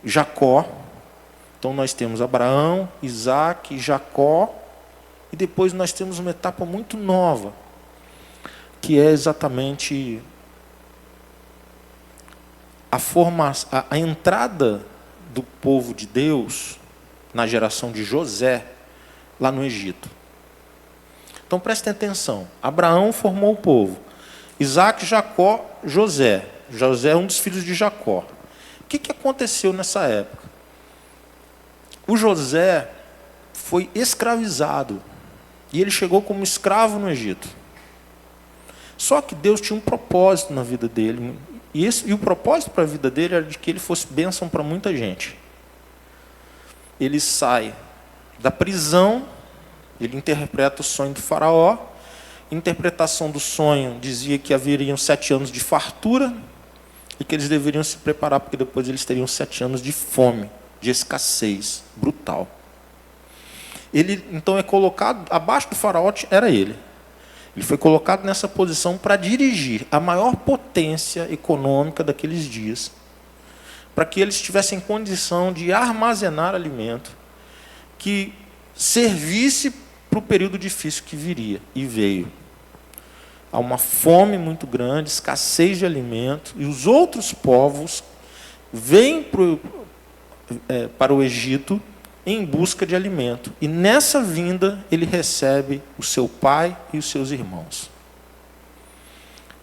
Jacó. Então nós temos Abraão, Isaac, Jacó, e depois nós temos uma etapa muito nova, que é exatamente a entrada do povo de Deus na geração de José, lá no Egito. Então prestem atenção, Abraão formou o povo, Isaac, Jacó, José. José é um dos filhos de Jacó. O que aconteceu nessa época? O José foi escravizado, e ele chegou como escravo no Egito. Só que Deus tinha um propósito na vida dele, e o propósito para a vida dele era de que ele fosse bênção para muita gente. Ele sai da prisão, ele interpreta o sonho do faraó. A interpretação do sonho dizia que haveriam 7 anos de fartura e que eles deveriam se preparar, porque depois eles teriam 7 anos de fome, de escassez brutal. Ele então é colocado, abaixo do faraó era ele. Ele foi colocado nessa posição para dirigir a maior potência econômica daqueles dias, para que eles tivessem condição de armazenar alimento que servisse para o período difícil que viria, e veio. Há uma fome muito grande, escassez de alimento, e os outros povos vêm para o Egito em busca de alimento. E nessa vinda ele recebe o seu pai e os seus irmãos,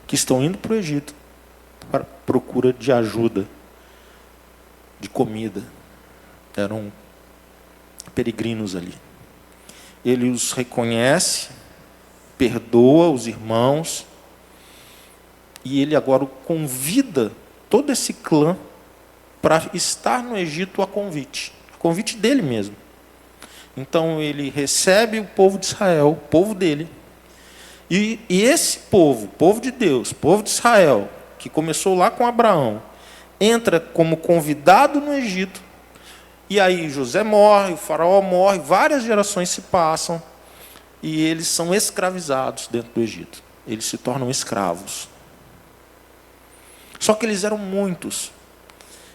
que estão indo para o Egito para procura de ajuda, de comida. Eram peregrinos ali. Ele os reconhece, perdoa os irmãos, e ele agora convida todo esse clã para estar no Egito a convite dele mesmo. Então ele recebe o povo de Israel, o povo dele, e esse povo, povo de Deus, povo de Israel, que começou lá com Abraão, entra como convidado no Egito, e aí José morre, o faraó morre, várias gerações se passam, e eles são escravizados dentro do Egito. Eles se tornam escravos. Só que eles eram muitos.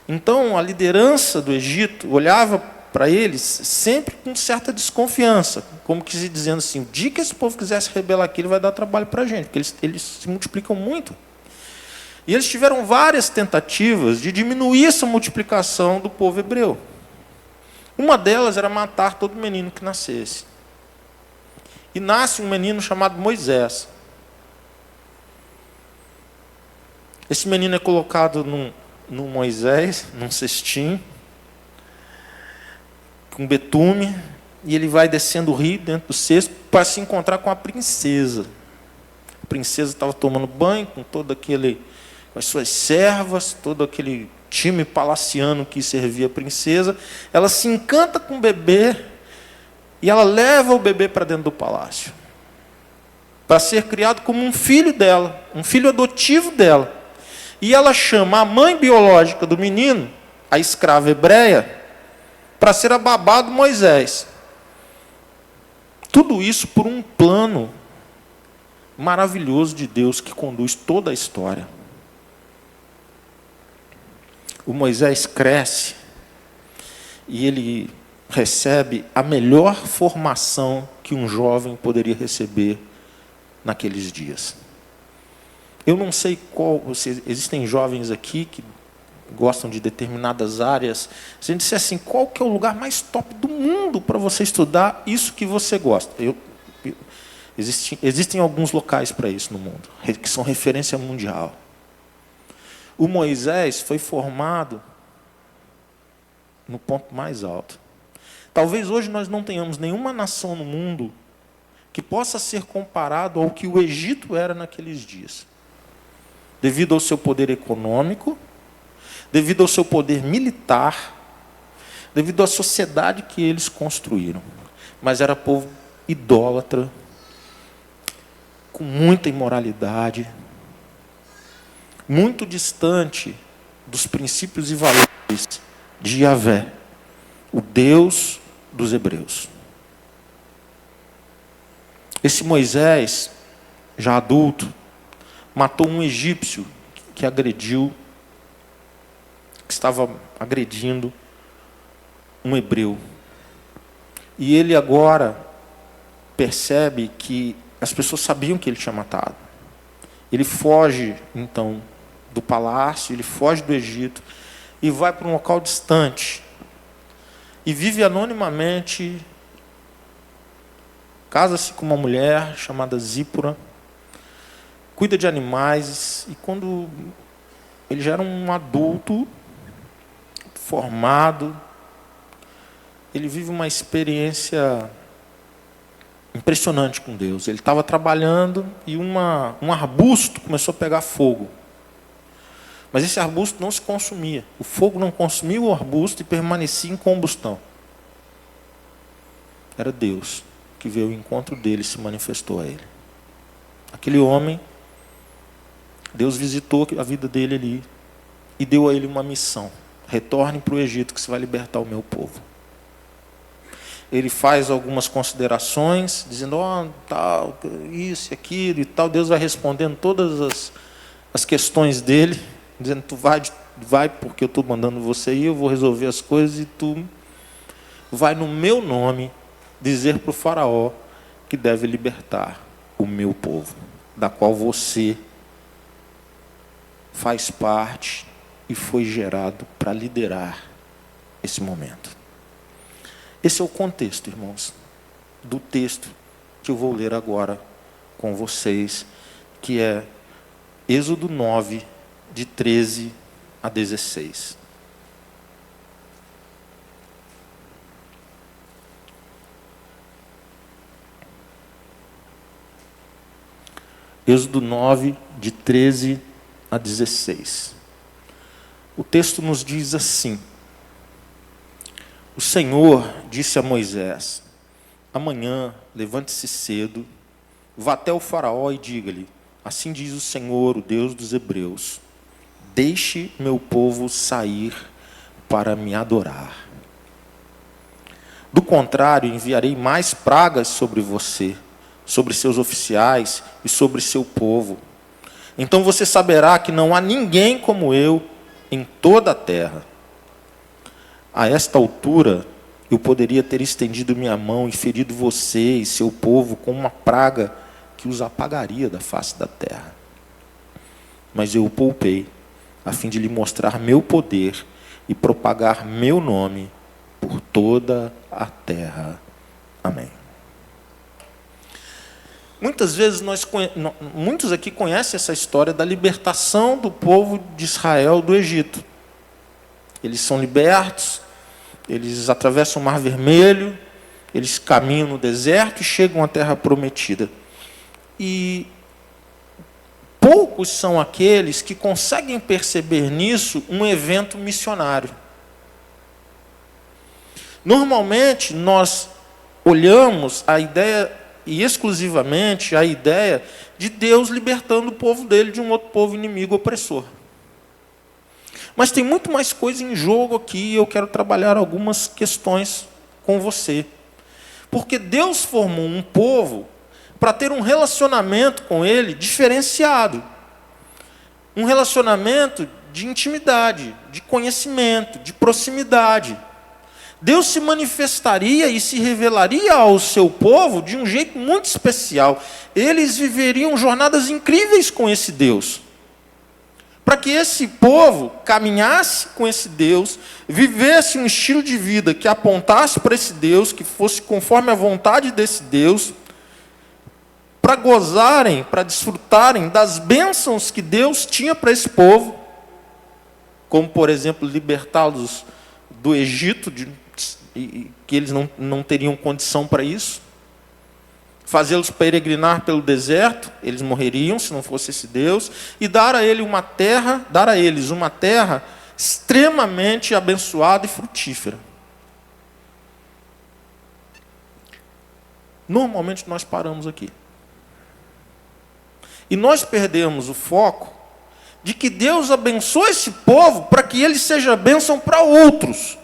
Então a liderança do Egito olhava para eles sempre com certa desconfiança, como que se dizendo assim: o dia que esse povo quiser se rebelar aqui, ele vai dar trabalho para a gente, porque eles se multiplicam muito. E eles tiveram várias tentativas de diminuir essa multiplicação do povo hebreu. Uma delas era matar todo menino que nascesse. E nasce um menino chamado Moisés. Esse menino é colocado num Moisés, num cestinho, com betume, e ele vai descendo o rio dentro do cesto para se encontrar com a princesa. A princesa estava tomando banho com todo aquele, com as suas servas, todo aquele time palaciano que servia a princesa. Ela se encanta com o bebê e ela leva o bebê para dentro do palácio, para ser criado como um filho dela, um filho adotivo dela. E ela chama a mãe biológica do menino, a escrava hebreia, para ser a babá do Moisés. Tudo isso por um plano maravilhoso de Deus que conduz toda a história. O Moisés cresce e ele recebe a melhor formação que um jovem poderia receber naqueles dias. Eu não sei existem jovens aqui que gostam de determinadas áreas. Se a gente disser assim, qual que é o lugar mais top do mundo para você estudar isso que você gosta? Existem alguns locais para isso no mundo, que são referência mundial. O Moisés foi formado no ponto mais alto. Talvez hoje nós não tenhamos nenhuma nação no mundo que possa ser comparado ao que o Egito era naqueles dias, devido ao seu poder econômico, devido ao seu poder militar, devido à sociedade que eles construíram. Mas era povo idólatra, com muita imoralidade, muito distante dos princípios e valores de Yahvé, o Deus dos hebreus. Esse Moisés, já adulto, matou um egípcio que agrediu, que estava agredindo um hebreu. E ele agora percebe que as pessoas sabiam que ele tinha matado. Ele foge, então, do palácio, ele foge do Egito e vai para um local distante. E vive anonimamente, casa-se com uma mulher chamada Zípora, cuida de animais, e quando ele já era um adulto, formado, ele vive uma experiência impressionante com Deus. Ele estava trabalhando e um arbusto começou a pegar fogo. Mas esse arbusto não se consumia. O fogo não consumia o arbusto e permanecia em combustão. Era Deus que veio ao encontro dele e se manifestou a ele. Aquele homem, Deus visitou a vida dele ali e deu a ele uma missão. Retorne para o Egito que você vai libertar o meu povo. Ele faz algumas considerações, dizendo, tal, isso e aquilo e tal. Deus vai respondendo todas as questões dele, dizendo, tu vai porque eu estou mandando você ir, eu vou resolver as coisas e tu vai no meu nome dizer para o faraó que deve libertar o meu povo, da qual você faz parte e foi gerado para liderar esse momento. Esse é o contexto, irmãos, do texto que eu vou ler agora com vocês, que é Êxodo 9, de 13 a 16. Êxodo 9, de 13 a 16. O texto nos diz assim: o Senhor disse a Moisés, amanhã levante-se cedo, vá até o faraó e diga-lhe, assim diz o Senhor, o Deus dos hebreus, deixe meu povo sair para me adorar. Do contrário, enviarei mais pragas sobre você, sobre seus oficiais e sobre seu povo. Então você saberá que não há ninguém como eu em toda a terra. A esta altura, eu poderia ter estendido minha mão e ferido você e seu povo com uma praga que os apagaria da face da terra. Mas eu o poupei, a fim de lhe mostrar meu poder e propagar meu nome por toda a terra. Amém. Muitas vezes muitos aqui conhecem essa história da libertação do povo de Israel do Egito. Eles são libertos, eles atravessam o Mar Vermelho, eles caminham no deserto e chegam à Terra Prometida. E poucos são aqueles que conseguem perceber nisso um evento missionário. Normalmente, nós olhamos a ideia, e exclusivamente a ideia, de Deus libertando o povo dele de um outro povo inimigo opressor. Mas tem muito mais coisa em jogo aqui e eu quero trabalhar algumas questões com você. Porque Deus formou um povo para ter um relacionamento com ele diferenciado. Um relacionamento de intimidade, de conhecimento, de proximidade. Deus se manifestaria e se revelaria ao seu povo de um jeito muito especial. Eles viveriam jornadas incríveis com esse Deus. Para que esse povo caminhasse com esse Deus, vivesse um estilo de vida que apontasse para esse Deus, que fosse conforme a vontade desse Deus, para gozarem, para desfrutarem das bênçãos que Deus tinha para esse povo, como, por exemplo, libertá-los do Egito, que eles não teriam condição para isso, fazê-los peregrinar pelo deserto, eles morreriam se não fosse esse Deus, e dar a eles uma terra extremamente abençoada e frutífera. Normalmente nós paramos aqui. E nós perdemos o foco de que Deus abençoa esse povo para que ele seja bênção para outros.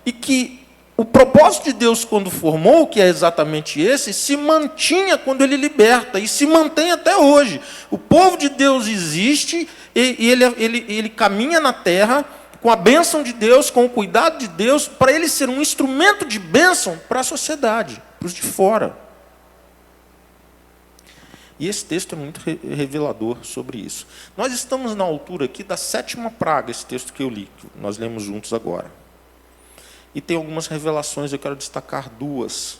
E que o propósito de Deus, quando formou, que é exatamente esse, se mantinha quando ele liberta, e se mantém até hoje. O povo de Deus existe, e ele caminha na terra com a bênção de Deus, com o cuidado de Deus, para ele ser um instrumento de bênção para a sociedade, para os de fora. E esse texto é muito revelador sobre isso. Nós estamos na altura aqui da 7ª praga, esse texto que eu li, que nós lemos juntos agora. E tem algumas revelações, eu quero destacar duas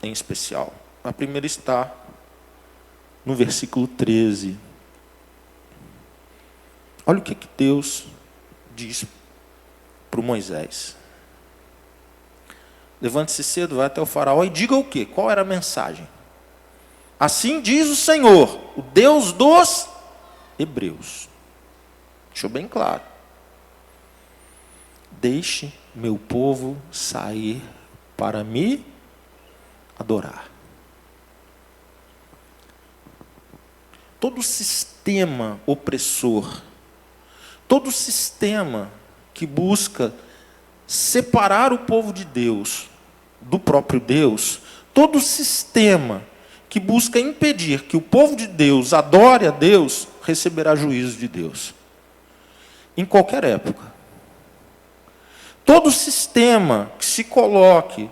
em especial. A primeira está no versículo 13. Olha o que Deus diz para o Moisés. Levante-se cedo, vai até o faraó e diga o quê? Qual era a mensagem? Assim diz o Senhor, o Deus dos hebreus. Deixou bem claro. Deixe meu povo sair para me adorar. Todo sistema opressor, todo sistema que busca separar o povo de Deus do próprio Deus, todo sistema que busca impedir que o povo de Deus adore a Deus, receberá juízo de Deus. Em qualquer época. Todo sistema que se coloque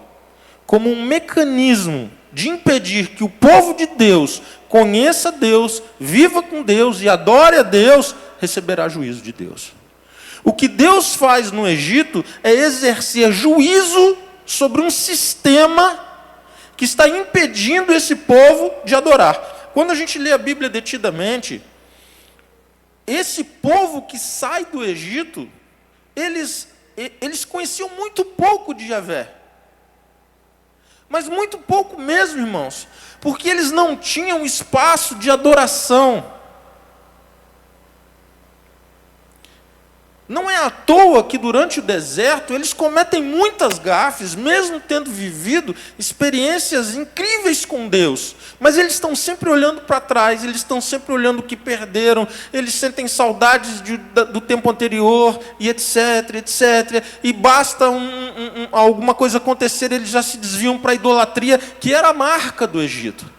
como um mecanismo de impedir que o povo de Deus conheça Deus, viva com Deus e adore a Deus, receberá juízo de Deus. O que Deus faz no Egito é exercer juízo sobre um sistema que está impedindo esse povo de adorar. Quando a gente lê a Bíblia detidamente, esse povo que sai do Egito, eles conheciam muito pouco de Yahvé. Mas muito pouco mesmo, irmãos, porque eles não tinham espaço de adoração. Não é à toa que durante o deserto eles cometem muitas gafes, mesmo tendo vivido experiências incríveis com Deus. Mas eles estão sempre olhando para trás, eles estão sempre olhando o que perderam, eles sentem saudades do tempo anterior, e etc, etc. E basta alguma coisa acontecer, eles já se desviam para a idolatria, que era a marca do Egito.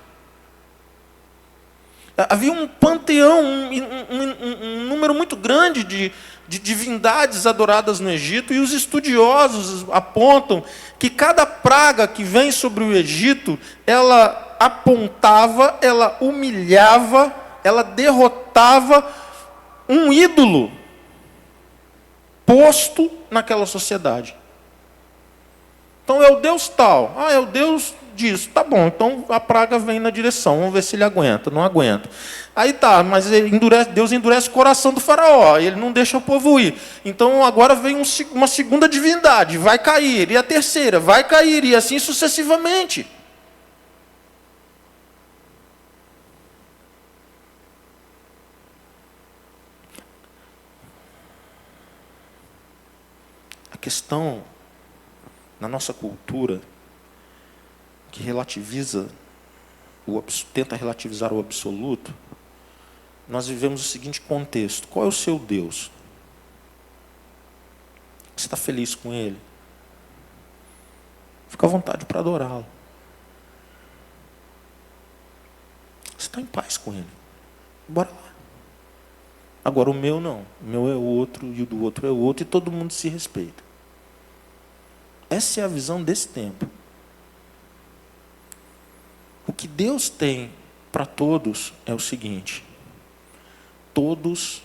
Havia um panteão, um número muito grande de divindades adoradas no Egito, e os estudiosos apontam que cada praga que vem sobre o Egito, ela apontava, ela humilhava, ela derrotava um ídolo posto naquela sociedade. Então é o Deus tal, é o Deus disso, tá bom, então a praga vem na direção, vamos ver se ele aguenta, não aguenta. Aí tá, mas Deus endurece o coração do faraó, ele não deixa o povo ir. Então agora vem uma segunda divindade, vai cair, e a terceira, vai cair, e assim sucessivamente. A questão na nossa cultura que tenta relativizar o absoluto, nós vivemos o seguinte contexto: qual é o seu Deus? Você está feliz com ele? Fica à vontade para adorá-lo. Você está em paz com ele? Bora lá. Agora o meu não. O meu é outro, e o do outro é outro, e todo mundo se respeita. Essa é a visão desse tempo. O que Deus tem para todos é o seguinte: todos,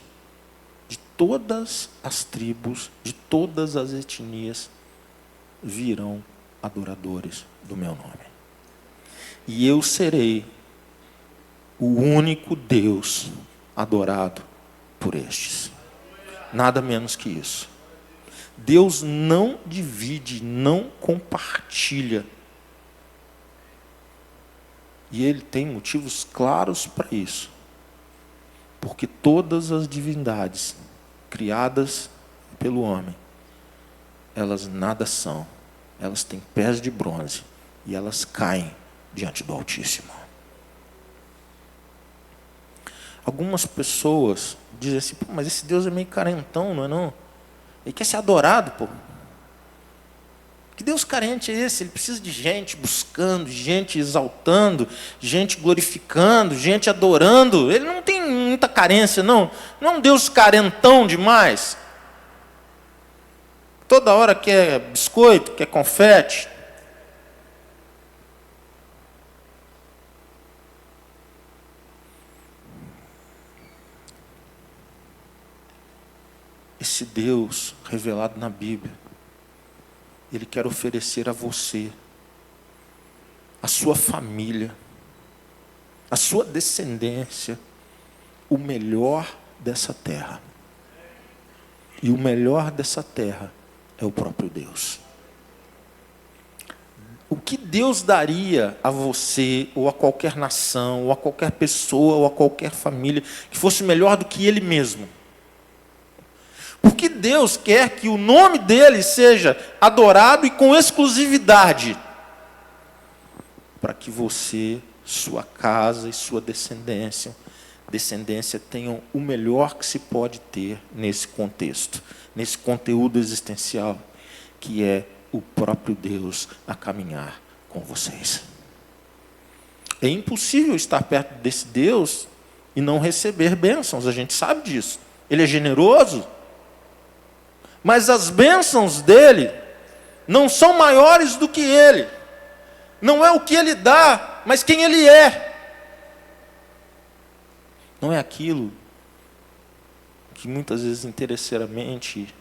de todas as tribos, de todas as etnias, virão adoradores do meu nome. E eu serei o único Deus adorado por estes. Nada menos que isso. Deus não divide, não compartilha. E ele tem motivos claros para isso. Porque todas as divindades criadas pelo homem, elas nada são. Elas têm pés de bronze e elas caem diante do Altíssimo. Algumas pessoas dizem assim: pô, mas esse Deus é meio carentão, não é não? Ele quer ser adorado, pô. Que Deus carente é esse? Ele precisa de gente buscando, gente exaltando, gente glorificando, gente adorando. Ele não tem muita carência, não. Não é um Deus carentão demais. Toda hora quer biscoito, quer confete. Esse Deus revelado na Bíblia, Ele quer oferecer a você, a sua família, a sua descendência, o melhor dessa terra. E o melhor dessa terra é o próprio Deus. O que Deus daria a você, ou a qualquer nação, ou a qualquer pessoa, ou a qualquer família, que fosse melhor do que Ele mesmo? Porque Deus quer que o nome dele seja adorado e com exclusividade, para que você, sua casa e sua descendência tenham o melhor que se pode ter nesse contexto, nesse conteúdo existencial, que é o próprio Deus a caminhar com vocês. É impossível estar perto desse Deus e não receber bênçãos, a gente sabe disso. Ele é generoso, mas as bênçãos dele não são maiores do que ele. Não é o que ele dá, mas quem ele é. Não é aquilo que muitas vezes interesseiramente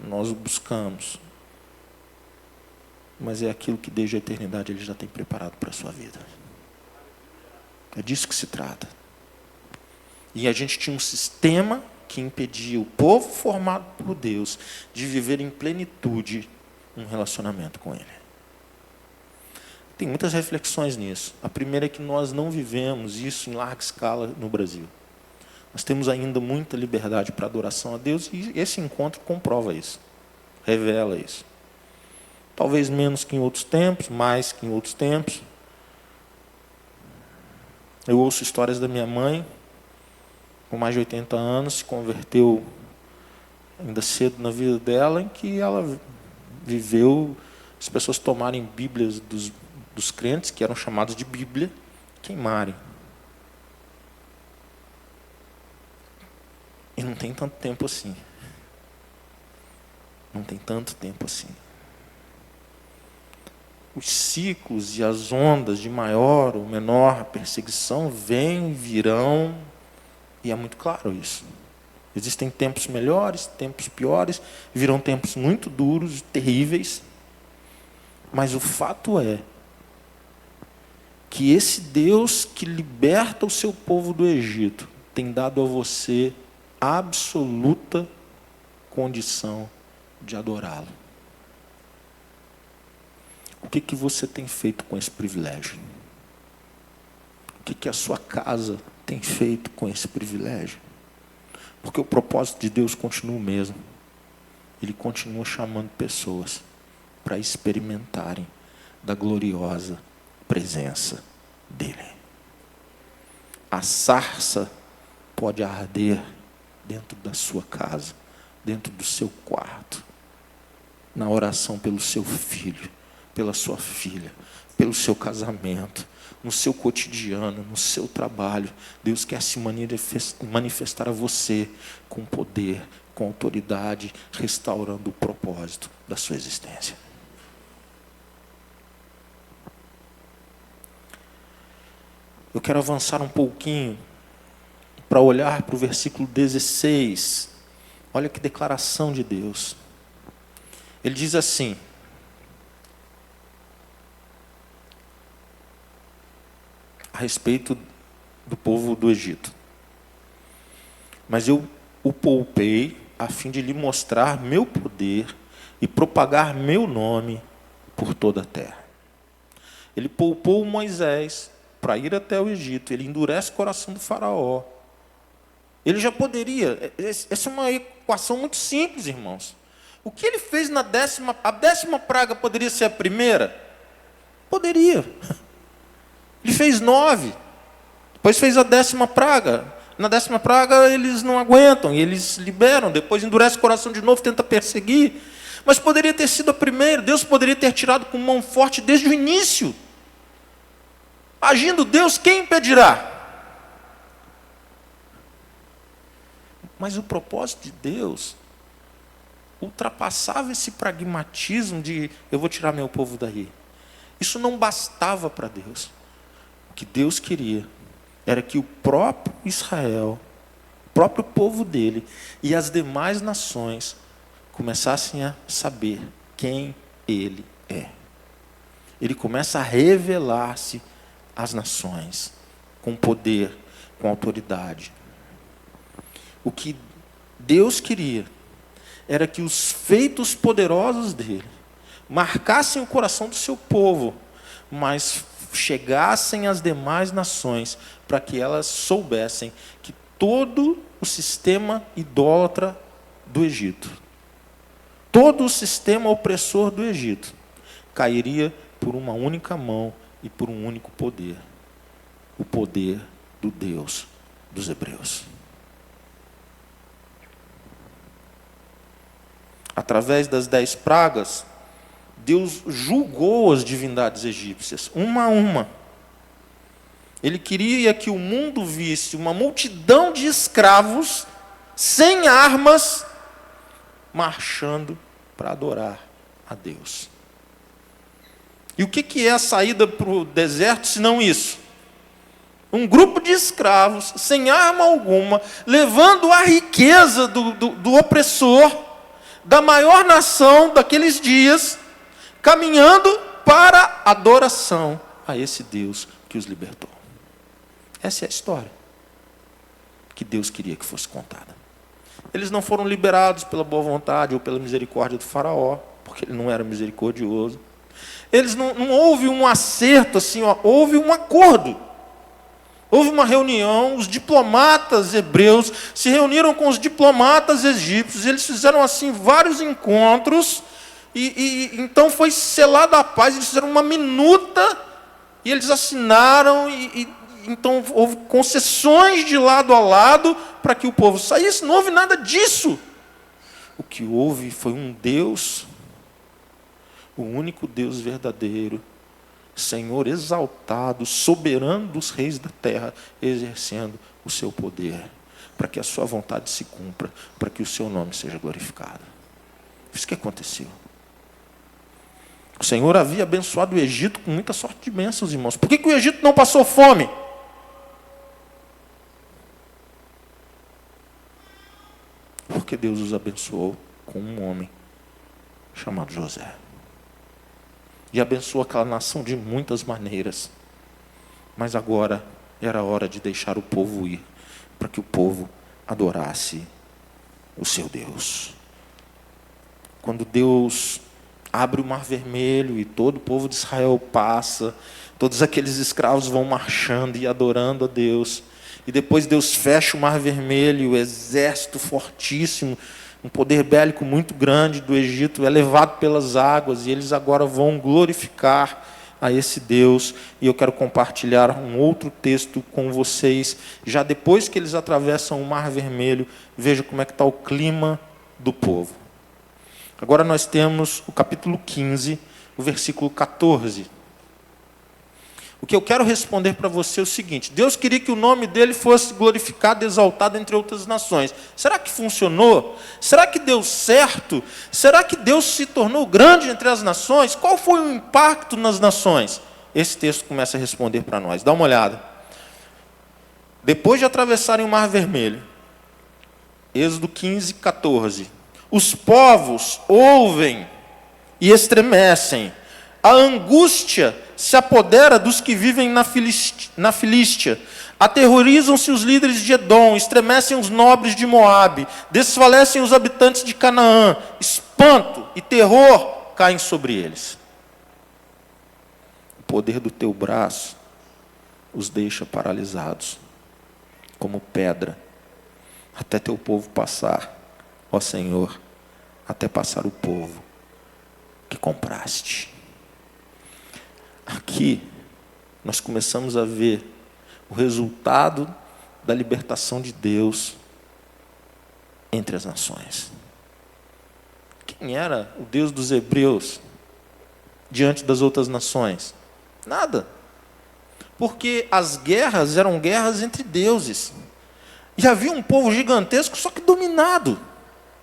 nós buscamos, mas é aquilo que desde a eternidade ele já tem preparado para a sua vida. É disso que se trata. E a gente tinha um sistema que impedia o povo formado por Deus de viver em plenitude um relacionamento com Ele. Tem muitas reflexões nisso. A primeira é que nós não vivemos isso em larga escala no Brasil. Nós temos ainda muita liberdade para adoração a Deus e esse encontro comprova isso, revela isso. Talvez menos que em outros tempos, mais que em outros tempos. Eu ouço histórias da minha mãe, com mais de 80 anos, se converteu ainda cedo na vida dela, em que ela viveu as pessoas tomarem Bíblias dos crentes, que eram chamados de Bíblia, queimarem. E não tem tanto tempo assim. Não tem tanto tempo assim. Os ciclos e as ondas de maior ou menor perseguição vêm, virão, e é muito claro isso. Existem tempos melhores, tempos piores, virão tempos muito duros, terríveis. Mas o fato é que esse Deus que liberta o seu povo do Egito tem dado a você absoluta condição de adorá-lo. O que você tem feito com esse privilégio? O que a sua casa tem feito com esse privilégio? Porque o propósito de Deus continua o mesmo. Ele continua chamando pessoas para experimentarem da gloriosa presença dele. A sarça pode arder dentro da sua casa, dentro do seu quarto, na oração pelo seu filho, pela sua filha, pelo seu casamento, no seu cotidiano, no seu trabalho. Deus quer se manifestar a você com poder, com autoridade, restaurando o propósito da sua existência. Eu quero avançar um pouquinho para olhar para o versículo 16. Olha que declaração de Deus. Ele diz assim: a respeito do povo do Egito: mas eu o poupei a fim de lhe mostrar meu poder e propagar meu nome por toda a terra. Ele poupou Moisés para ir até o Egito. Ele endurece o coração do faraó. Ele já poderia. Essa é uma equação muito simples, irmãos. O que ele fez na a 10ª praga poderia ser a primeira? Poderia. Ele fez 9. Depois fez a 10ª praga. Na 10ª praga eles não aguentam e eles liberam. Depois endurece o coração de novo, tenta perseguir. Mas poderia ter sido a primeira. Deus poderia ter tirado com mão forte desde o início. Agindo Deus, quem impedirá? Mas o propósito de Deus ultrapassava esse pragmatismo de eu vou tirar meu povo daí. Isso não bastava para Deus. O que Deus queria era que o próprio Israel, o próprio povo dele e as demais nações começassem a saber quem ele é. Ele começa a revelar-se às nações com poder, com autoridade. O que Deus queria era que os feitos poderosos dele marcassem o coração do seu povo, mas chegassem às demais nações para que elas soubessem que todo o sistema idólatra do Egito, todo o sistema opressor do Egito, cairia por uma única mão e por um único poder, o poder do Deus dos hebreus. Através das 10 pragas, Deus julgou as divindades egípcias, uma a uma. Ele queria que o mundo visse uma multidão de escravos, sem armas, marchando para adorar a Deus. E o que é a saída para o deserto, se não isso? Um grupo de escravos, sem arma alguma, levando a riqueza do opressor, da maior nação daqueles dias, caminhando para a adoração a esse Deus que os libertou. Essa é a história que Deus queria que fosse contada. Eles não foram liberados pela boa vontade ou pela misericórdia do faraó, porque ele não era misericordioso. Eles não houve um acerto assim, houve um acordo. Houve uma reunião, os diplomatas hebreus se reuniram com os diplomatas egípcios, eles fizeram assim vários encontros, e então foi selada a paz, eles fizeram uma minuta, e eles assinaram, então houve concessões de lado a lado para que o povo saísse. Não houve nada disso. O que houve foi um Deus, o único Deus verdadeiro, Senhor exaltado, soberano dos reis da terra, exercendo o seu poder, para que a sua vontade se cumpra, para que o seu nome seja glorificado. Isso que aconteceu. O Senhor havia abençoado o Egito com muita sorte de bênçãos, irmãos. Por que o Egito não passou fome? Porque Deus os abençoou com um homem chamado José. E abençoou aquela nação de muitas maneiras. Mas agora era a hora de deixar o povo ir, para que o povo adorasse o seu Deus. Quando Deus abre o Mar Vermelho e todo o povo de Israel passa, todos aqueles escravos vão marchando e adorando a Deus. E depois Deus fecha o Mar Vermelho, o exército fortíssimo, um poder bélico muito grande do Egito é levado pelas águas, e eles agora vão glorificar a esse Deus. E eu quero compartilhar um outro texto com vocês, já depois que eles atravessam o Mar Vermelho. Veja como é que está o clima do povo. Agora nós temos o capítulo 15, o versículo 14. O que eu quero responder para você é o seguinte: Deus queria que o nome dele fosse glorificado, exaltado entre outras nações. Será que funcionou? Será que deu certo? Será que Deus se tornou grande entre as nações? Qual foi o impacto nas nações? Esse texto começa a responder para nós. Dá uma olhada. Depois de atravessarem o Mar Vermelho, Êxodo 15, 14. Os povos ouvem e estremecem. A angústia se apodera dos que vivem na Filístia. Aterrorizam-se os líderes de Edom, estremecem os nobres de Moabe, desfalecem os habitantes de Canaã. Espanto e terror caem sobre eles. O poder do teu braço os deixa paralisados, como pedra, até teu povo passar, ó Senhor, até passar o povo que compraste. Aqui, nós começamos a ver o resultado da libertação de Deus entre as nações. Quem era o Deus dos hebreus diante das outras nações? Nada. Porque as guerras eram guerras entre deuses. E havia um povo gigantesco, só que dominado,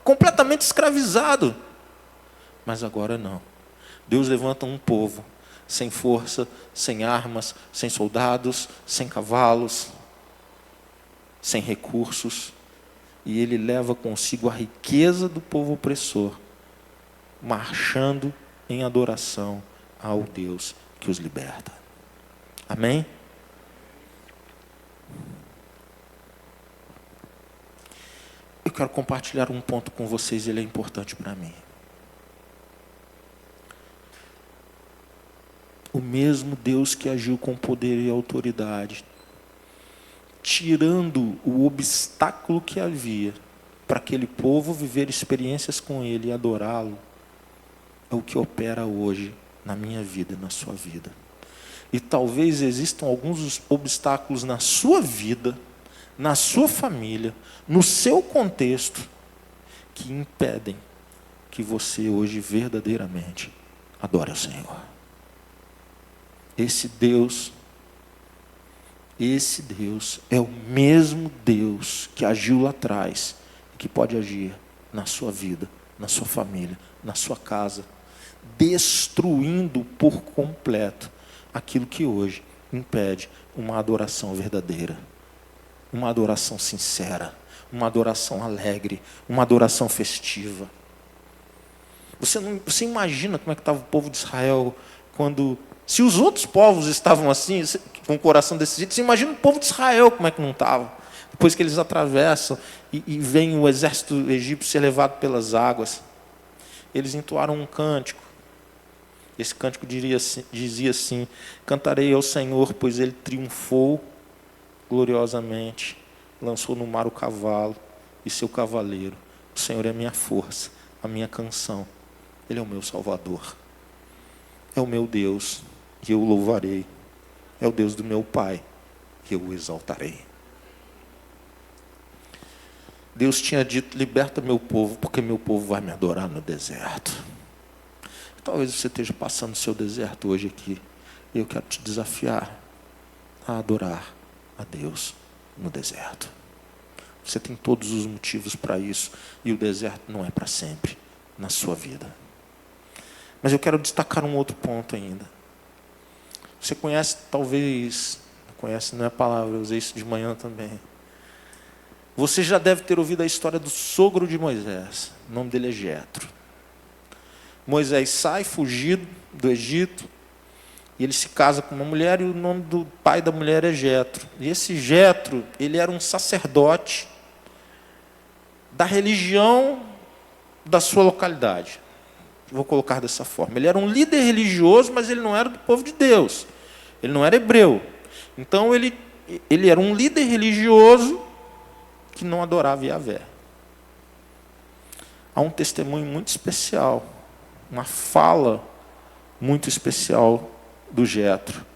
completamente escravizado. Mas agora não. Deus levanta um povo sem força, sem armas, sem soldados, sem cavalos, sem recursos. E ele leva consigo a riqueza do povo opressor, marchando em adoração ao Deus que os liberta. Amém? Eu quero compartilhar um ponto com vocês, ele é importante para mim. O mesmo Deus que agiu com poder e autoridade, tirando o obstáculo que havia para aquele povo viver experiências com Ele e adorá-lo, é o que opera hoje na minha vida e na sua vida. E talvez existam alguns obstáculos na sua vida, na sua família, no seu contexto, que impedem que você hoje verdadeiramente adore ao Senhor. Esse Deus é o mesmo Deus que agiu lá atrás, que pode agir na sua vida, na sua família, na sua casa, destruindo por completo aquilo que hoje impede uma adoração verdadeira, uma adoração sincera, uma adoração alegre, uma adoração festiva. Você imagina como é que estava o povo de Israel quando... Se os outros povos estavam assim, com o coração desse jeito, você imagina o povo de Israel como é que não estava. Depois que eles atravessam e vem o exército egípcio ser levado pelas águas. Eles entoaram um cântico. Esse cântico dizia assim: cantarei ao Senhor, pois Ele triunfou gloriosamente. Lançou no mar o cavalo e seu cavaleiro. O Senhor é a minha força, a minha canção. Ele é o meu Salvador. É o meu Deus, e eu o louvarei. É o Deus do meu Pai, e eu o exaltarei. Deus tinha dito: liberta meu povo, porque meu povo vai me adorar no deserto. Talvez você esteja passando o seu deserto hoje aqui, e eu quero te desafiar a adorar a Deus no deserto. Você tem todos os motivos para isso, e o deserto não é para sempre na sua vida. Mas eu quero destacar um outro ponto ainda. Você conhece, talvez, conhece não é a palavra, eu usei isso de manhã também. Você já deve ter ouvido a história do sogro de Moisés. O nome dele é Jetro. Moisés sai fugido do Egito, e ele se casa com uma mulher, e o nome do pai da mulher é Jetro. E esse Jetro, ele era um sacerdote da religião da sua localidade. Vou colocar dessa forma. Ele era um líder religioso, mas ele não era do povo de Deus. Ele não era hebreu. Então ele era um líder religioso que não adorava Yahvé. Há um testemunho muito especial, uma fala muito especial do Jetro,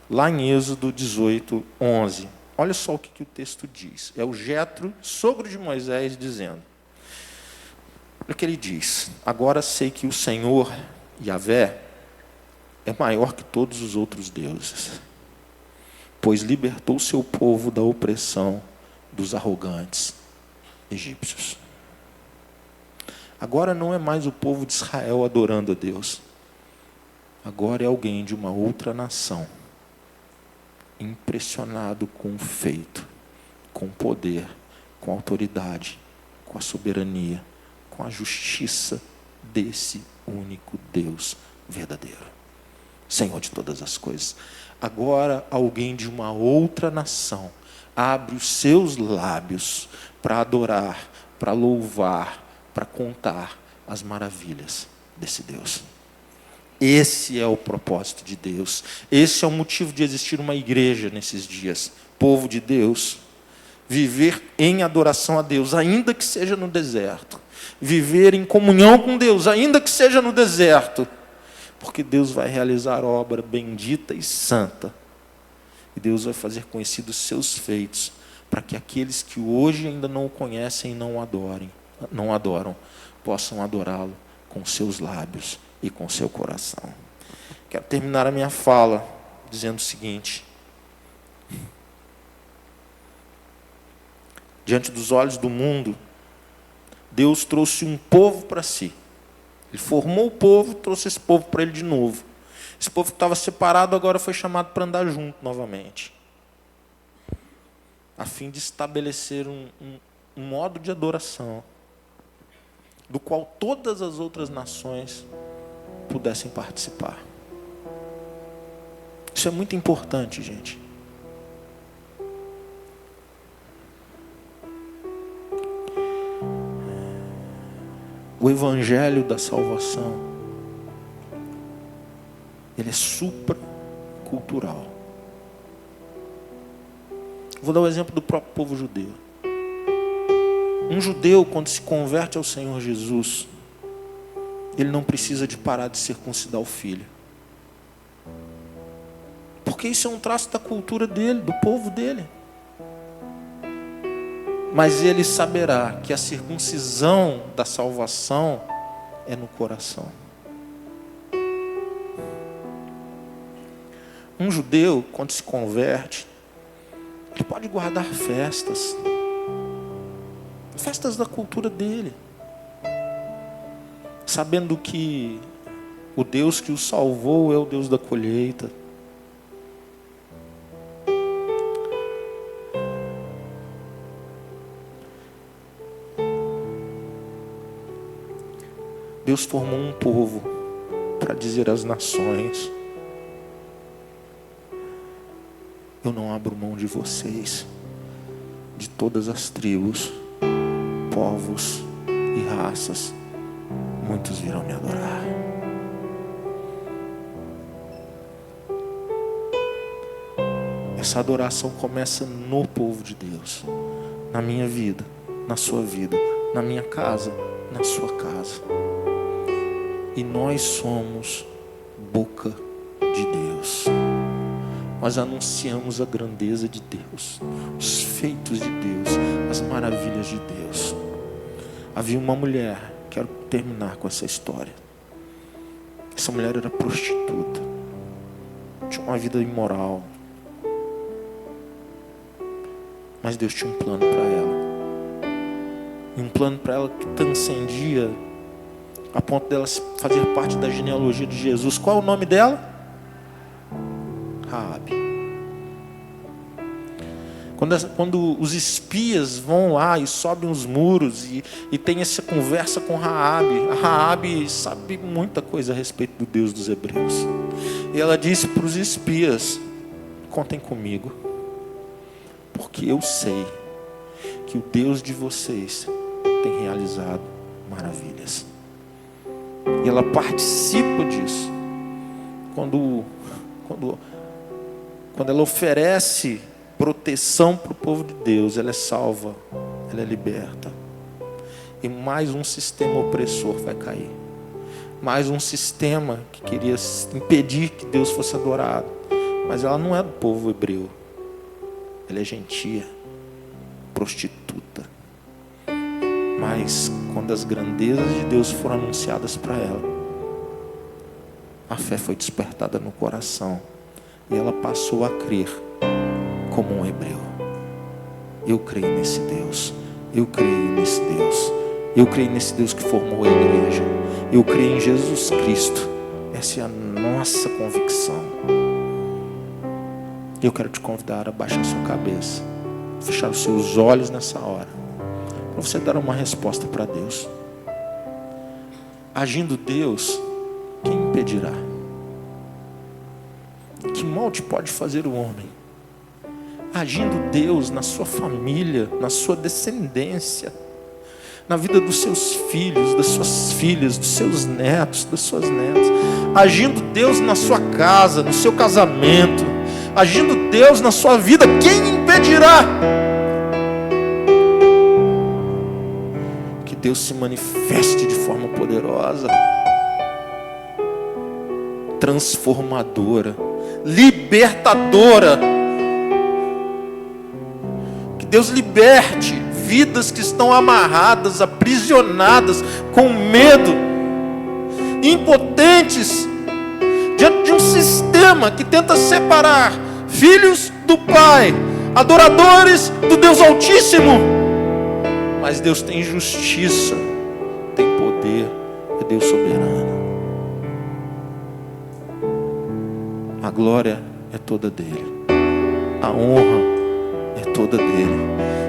lá em Êxodo 18, 11. Olha só o que o texto diz. É o Jetro, sogro de Moisés, dizendo. Olha o que ele diz: agora sei que o Senhor, Yahvé, é maior que todos os outros deuses, pois libertou o seu povo da opressão dos arrogantes egípcios. Agora não é mais o povo de Israel adorando a Deus. Agora é alguém de uma outra nação, impressionado com o feito, com o poder, com a autoridade, com a soberania, com a justiça desse único Deus verdadeiro, Senhor de todas as coisas. Agora alguém de uma outra nação abre os seus lábios para adorar, para louvar, para contar as maravilhas desse Deus. Esse é o propósito de Deus. Esse é o motivo de existir uma igreja nesses dias. Povo de Deus. Viver em adoração a Deus, ainda que seja no deserto. Viver em comunhão com Deus, ainda que seja no deserto. Porque Deus vai realizar obra bendita e santa. E Deus vai fazer conhecidos os seus feitos, para que aqueles que hoje ainda não o conhecem e não adoram, possam adorá-lo com seus lábios e com seu coração. Quero terminar a minha fala dizendo o seguinte: diante dos olhos do mundo, Deus trouxe um povo para si. Ele formou o povo, trouxe esse povo para ele de novo. Esse povo que estava separado agora foi chamado para andar junto novamente, a fim de estabelecer um modo de adoração, do qual todas as outras nações pudessem participar. Isso é muito importante, gente. O evangelho da salvação, ele é supracultural. Vou dar o exemplo do próprio povo judeu. Um judeu, quando se converte ao Senhor Jesus, ele não precisa de parar de circuncidar o filho. Porque isso é um traço da cultura dele, do povo dele. Mas ele saberá que a circuncisão da salvação é no coração. Um judeu, quando se converte, ele pode guardar festas da cultura dele, sabendo que o Deus que o salvou é o Deus da colheita. Deus formou um povo para dizer às nações: eu não abro mão de vocês, de todas as tribos, povos e raças, muitos virão me adorar. Essa adoração começa no povo de Deus, na minha vida, na sua vida, na minha casa, na sua casa. E nós somos boca de Deus. Nós anunciamos a grandeza de Deus, os feitos de Deus, as maravilhas de Deus. Havia uma mulher, quero terminar com essa história. Essa mulher era prostituta, tinha uma vida imoral. Mas Deus tinha um plano para ela. E um plano para ela que transcendia a ponto dela fazer parte da genealogia de Jesus. Qual é o nome dela? Raabe. Quando os espias vão lá e sobem os muros e tem essa conversa com Raabe, a Raabe sabe muita coisa a respeito do Deus dos hebreus. E ela disse para os espias: contem comigo, porque eu sei que o Deus de vocês tem realizado maravilhas. E ela participa disso. Quando ela oferece proteção para o povo de Deus, ela é salva, ela é liberta. E mais um sistema opressor vai cair. Mais um sistema que queria impedir que Deus fosse adorado. Mas ela não é do povo hebreu. Ela é gentia, prostituta. Mas quando as grandezas de Deus foram anunciadas para ela, a fé foi despertada no coração. E ela passou a crer como um hebreu. Eu creio nesse Deus. Eu creio nesse Deus. Eu creio nesse Deus que formou a igreja. Eu creio em Jesus Cristo. Essa é a nossa convicção. Eu quero te convidar a baixar sua cabeça, fechar os seus olhos nessa hora, para você dar uma resposta para Deus. Agindo Deus, quem impedirá? Que mal te pode fazer o homem? Agindo Deus na sua família, na sua descendência, na vida dos seus filhos, das suas filhas, dos seus netos, das suas netas. Agindo Deus na sua casa, no seu casamento. Agindo Deus na sua vida, quem impedirá? Que Deus se manifeste de forma poderosa, transformadora, libertadora. Que Deus liberte vidas que estão amarradas, aprisionadas, com medo, impotentes, diante de um sistema que tenta separar filhos do Pai, adoradores do Deus Altíssimo. Mas Deus tem justiça, tem poder, é Deus soberano. A glória é toda dele, a honra é toda dele.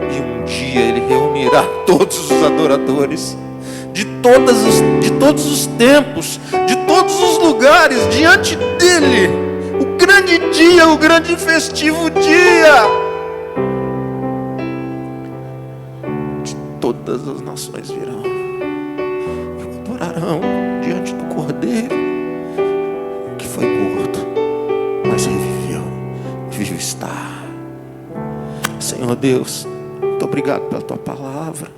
E um dia ele reunirá todos os adoradores de todos os tempos, de todos os lugares, diante dele. O grande dia, o grande festivo dia. De todas as nações virão e adorarão diante do Cordeiro que foi morto, mas reviveu, vivo está. Senhor Deus, muito obrigado pela tua palavra.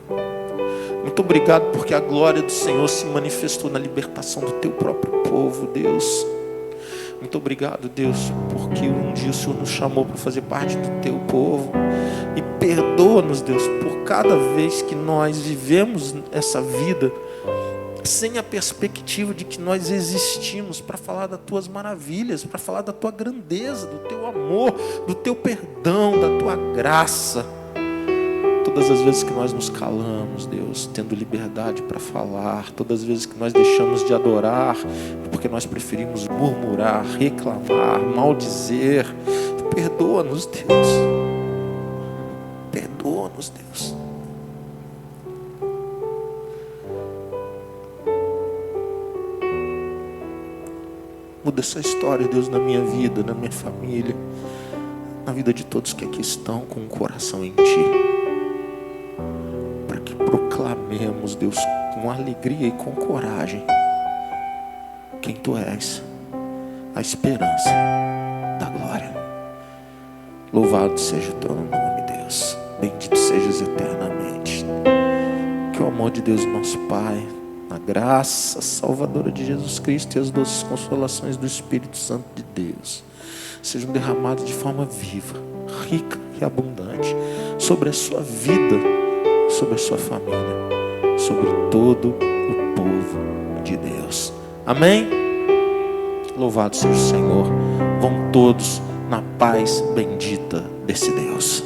Muito obrigado porque a glória do Senhor se manifestou na libertação do teu próprio povo, Deus. Muito obrigado, Deus, porque um dia o Senhor nos chamou para fazer parte do teu povo. E perdoa-nos, Deus, por cada vez que nós vivemos essa vida sem a perspectiva de que nós existimos para falar das tuas maravilhas, para falar da tua grandeza, do teu amor, do teu perdão, da tua graça. Todas as vezes que nós nos calamos, Deus, tendo liberdade para falar, todas as vezes que nós deixamos de adorar, porque nós preferimos murmurar, reclamar, maldizer, perdoa-nos, Deus. Perdoa-nos, Deus. Muda essa história, Deus, na minha vida, na minha família, na vida de todos que aqui estão com o coração em Ti. Proclamemos, Deus, com alegria e com coragem quem Tu és, a esperança da glória. Louvado seja o Teu nome, Deus. Bendito sejas eternamente. Que o amor de Deus, nosso Pai, a graça salvadora de Jesus Cristo e as doces consolações do Espírito Santo de Deus sejam derramados de forma viva, rica e abundante sobre a sua vida, sobre a sua família, sobre todo o povo de Deus. Amém? Louvado seja o Senhor. Vão todos na paz bendita desse Deus.